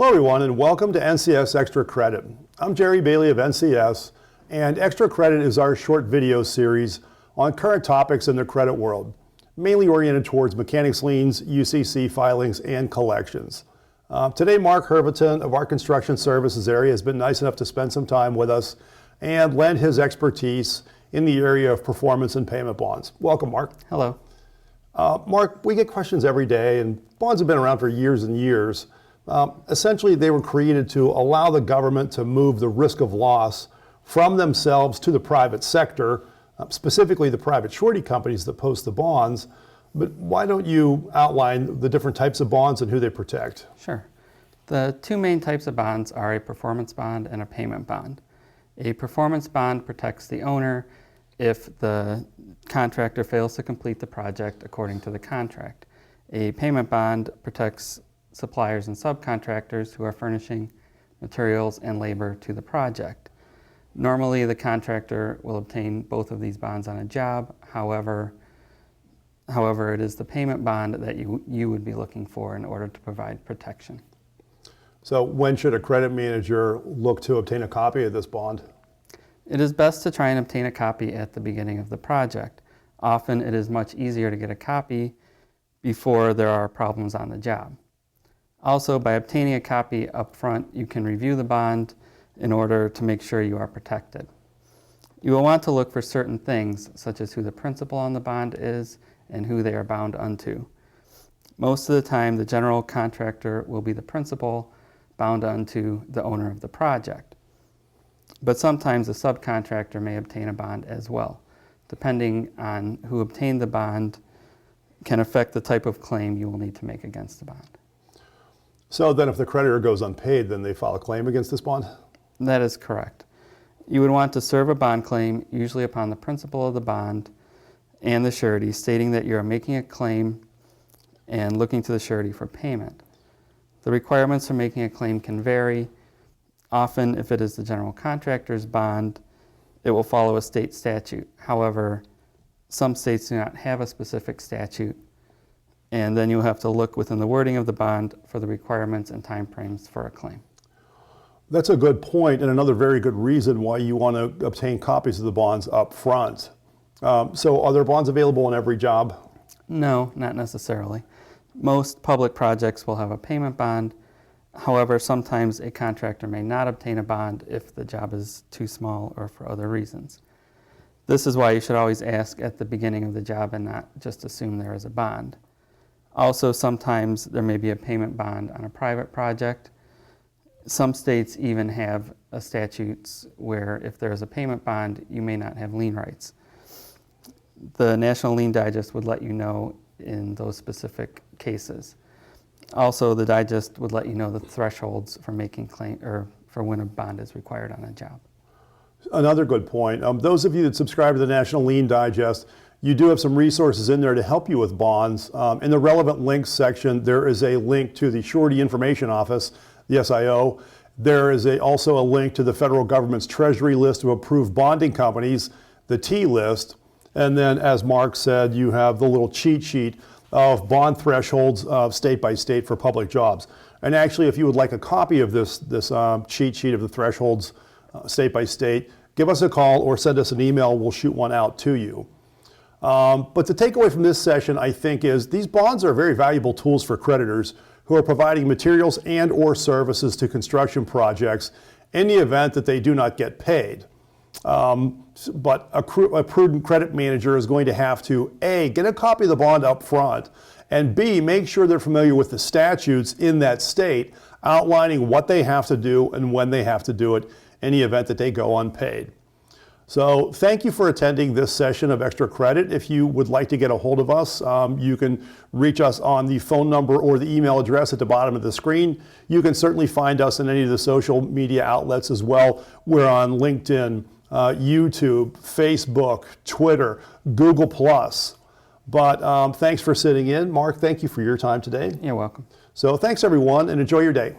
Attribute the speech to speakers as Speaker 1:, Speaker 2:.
Speaker 1: Hello everyone and welcome to NCS Extra Credit. I'm Jerry Bailey of NCS, and Extra Credit is our short video series on current topics in the credit world, mainly oriented towards mechanics liens, UCC filings, and collections. Today Mark Herviton of our construction services area has been nice enough to spend some time with us and lend his expertise in the area of performance and payment bonds. Welcome, Mark.
Speaker 2: Hello.
Speaker 1: Mark, we get questions every day, and bonds have been around for years and years. Essentially, they were created to allow the government to move the risk of loss from themselves to the private sector, specifically the private surety companies that post the bonds. But why don't you outline the different types of bonds and who they protect?
Speaker 2: Sure. The two main types of bonds are a performance bond and a payment bond. A performance bond protects the owner if the contractor fails to complete the project according to the contract. A payment bond protects suppliers and subcontractors who are furnishing materials and labor to the project. Normally, the contractor will obtain both of these bonds on a job. However, it is the payment bond that you would be looking for in order to provide protection.
Speaker 1: So when should a credit manager look to obtain a copy of this bond?
Speaker 2: It is best to try and obtain a copy at the beginning of the project. Often it is much easier to get a copy before there are problems on the job. Also, by obtaining a copy up front, you can review the bond in order to make sure you are protected. You will want to look for certain things, such as who the principal on the bond is and who they are bound unto. Most of the time, the general contractor will be the principal bound unto the owner of the project. But sometimes the subcontractor may obtain a bond as well. Depending on who obtained the bond can affect the type of claim you will need to make against the bond.
Speaker 1: So then if the creditor goes unpaid, then they file a claim against this bond?
Speaker 2: That is correct. You would want to serve a bond claim, usually upon the principal of the bond and the surety, stating that you are making a claim and looking to the surety for payment. The requirements for making a claim can vary. Often, if it is the general contractor's bond, it will follow a state statute. However, some states do not have a specific statute, and then you'll have to look within the wording of the bond for the requirements and timeframes for a claim.
Speaker 1: That's a good point, and another very good reason why you want to obtain copies of the bonds up front. So are there bonds available on every job?
Speaker 2: No, not necessarily. Most public projects will have a payment bond. However, sometimes a contractor may not obtain a bond if the job is too small or for other reasons. This is why you should always ask at the beginning of the job and not just assume there is a bond. Also, sometimes there may be a payment bond on a private project. Some states even have statutes where if there is a payment bond, you may not have lien rights. The National Lien Digest would let you know in those specific cases. Also, the digest would let you know the thresholds for making claim or for when a bond is required on a job.
Speaker 1: Another good point. Those of you that subscribe to the National Lien Digest, you do have some resources in there to help you with bonds. In the relevant links section, there is a link to the Surety Information Office, the SIO. There is also a link to the federal government's Treasury list of approved bonding companies, the T list. And then, as Mark said, you have the little cheat sheet of bond thresholds state by state for public jobs. And actually, if you would like a copy of this cheat sheet of the thresholds state by state, give us a call or send us an email. We'll shoot one out to you. But the takeaway from this session, I think, is these bonds are very valuable tools for creditors who are providing materials and or services to construction projects in the event that they do not get paid. But a prudent credit manager is going to have to, A, get a copy of the bond up front, and B, make sure they're familiar with the statutes in that state outlining what they have to do and when they have to do it in the event that they go unpaid. So thank you for attending this session of Extra Credit. If you would like to get a hold of us, you can reach us on the phone number or the email address at the bottom of the screen. You can certainly find us in any of the social media outlets as well. We're on LinkedIn, YouTube, Facebook, Twitter, Google+. But thanks for sitting in. Mark, thank you for your time today.
Speaker 2: You're welcome.
Speaker 1: So thanks everyone, and enjoy your day.